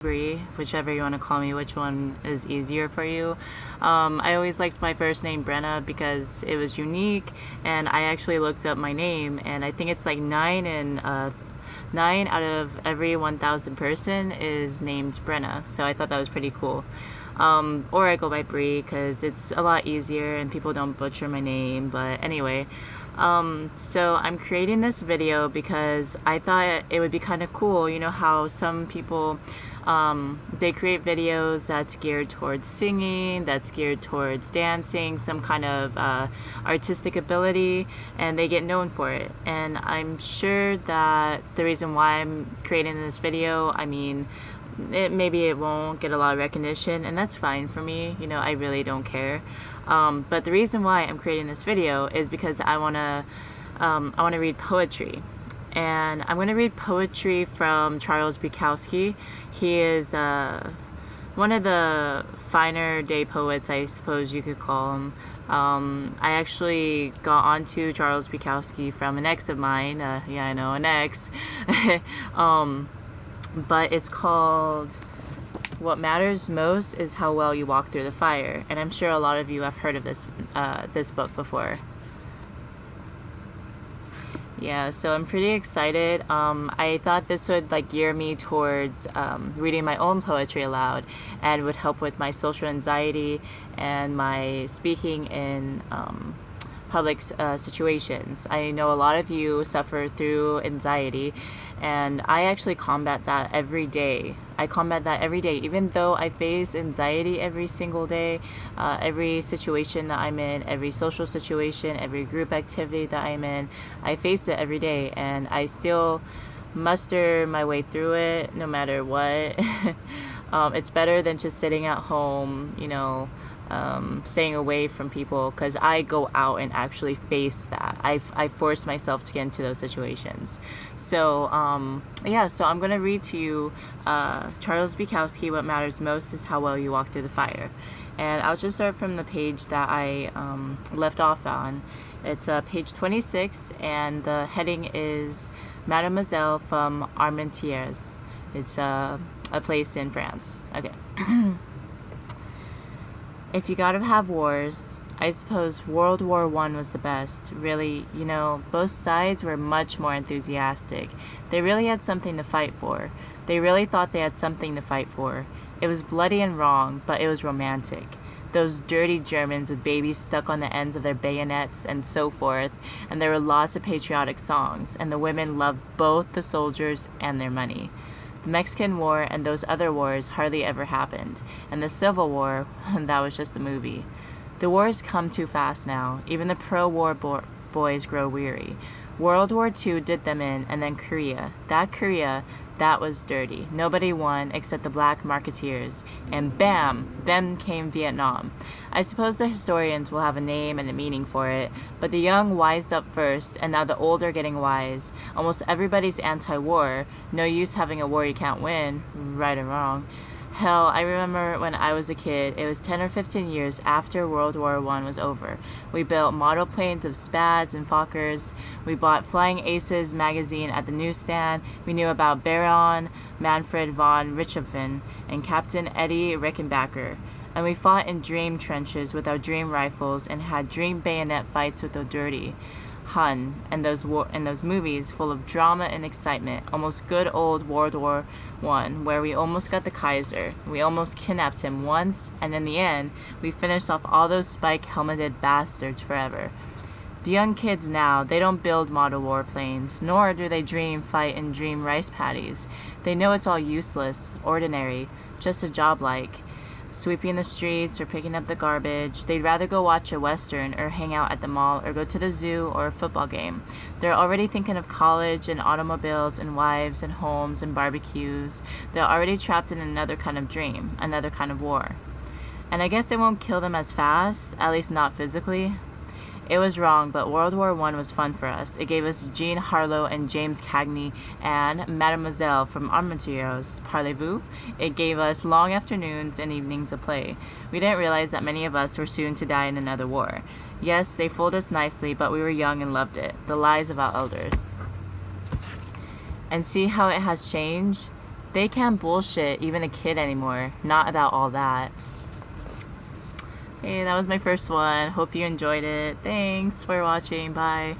Bree, whichever you want to call me, which one is easier for you. I always liked my first name Brenna because it was unique, and I actually looked up my name, and I think it's like 9 out of every 1,000 person is named Brenna, so I thought that was pretty cool. Or I go by Bree because it's a lot easier and people don't butcher my name. But anyway, so I'm creating this video because I thought it would be kind of cool. You know how some people they create videos that's geared towards singing, that's geared towards dancing, some kind of artistic ability, and they get known for it. And I'm sure that the reason why I'm creating this video, I mean, maybe it won't get a lot of recognition, and that's fine for me. You know, I really don't care. But the reason why I'm creating this video is because I wanna read poetry. And I'm going to read poetry from Charles Bukowski. He is one of the finer day poets, I suppose you could call him. I actually got onto Charles Bukowski from an ex of mine. Yeah, I know, an ex. But it's called "What Matters Most Is How Well You Walk Through the Fire." And I'm sure a lot of you have heard of this book before. Yeah, so I'm pretty excited. I thought this would gear me towards reading my own poetry aloud, and would help with my social anxiety and my speaking in public situations. I know a lot of you suffer through anxiety, and I actually combat that every day. I combat that every day, even though I face anxiety every single day, every situation that I'm in, every social situation, every group activity that I'm in, I face it every day, and I still muster my way through it no matter what. It's better than just sitting at home, you know, staying away from people, because I go out and actually face that. I force myself to get into those situations. So yeah, so I'm gonna read to you Charles Bukowski, "What Matters Most Is How Well You Walk Through the Fire." And I'll just start from the page that I left off on. It's page 26, and the heading is Mademoiselle from Armentières. It's a place in France. Okay. If you gotta have wars, I suppose World War I was the best. Really, you know, both sides were much more enthusiastic. They really had something to fight for. They really thought they had something to fight for. It was bloody and wrong, but it was romantic. Those dirty Germans with babies stuck on the ends of their bayonets and so forth, and there were lots of patriotic songs, and the women loved both the soldiers and their money. The Mexican War and those other wars hardly ever happened, and the Civil War, that was just a movie. The wars come too fast now. Even the pro-war boys grow weary. World War II did them in, and then Korea. That was dirty. Nobody won except the black marketeers. And bam! Then came Vietnam. I suppose the historians will have a name and a meaning for it, but the young wised up first, and now the old are getting wise. Almost everybody's anti-war. No use having a war you can't win, right or wrong. Hell, I remember when I was a kid, it was 10 or 15 years after World War I was over. We built model planes of Spads and Fokkers. We bought Flying Aces magazine at the newsstand. We knew about Baron Manfred von Richthofen and Captain Eddie Rickenbacker. And we fought in dream trenches with our dream rifles and had dream bayonet fights with the dirty Hun and those movies full of drama and excitement, almost good old World War I, where we almost got the Kaiser. We almost kidnapped him once, and in the end, we finished off all those spike-helmeted bastards forever. The young kids now, they don't build model warplanes, nor do they dream, fight, and dream rice paddies. They know it's all useless, ordinary, just a job like sweeping the streets or picking up the garbage. They'd rather go watch a western or hang out at the mall or go to the zoo or a football game. They're already thinking of college and automobiles and wives and homes and barbecues. They're already trapped in another kind of dream, another kind of war. And I guess it won't kill them as fast, at least not physically. It was wrong, but World War I was fun for us. It gave us Jean Harlow and James Cagney and Mademoiselle from Armentières. Parlez-vous? It gave us long afternoons and evenings of play. We didn't realize that many of us were soon to die in another war. Yes, they fooled us nicely, but we were young and loved it. The lies of our elders. And see how it has changed? They can't bullshit even a kid anymore. Not about all that. Hey, that was my first one. Hope you enjoyed it. Thanks for watching. Bye.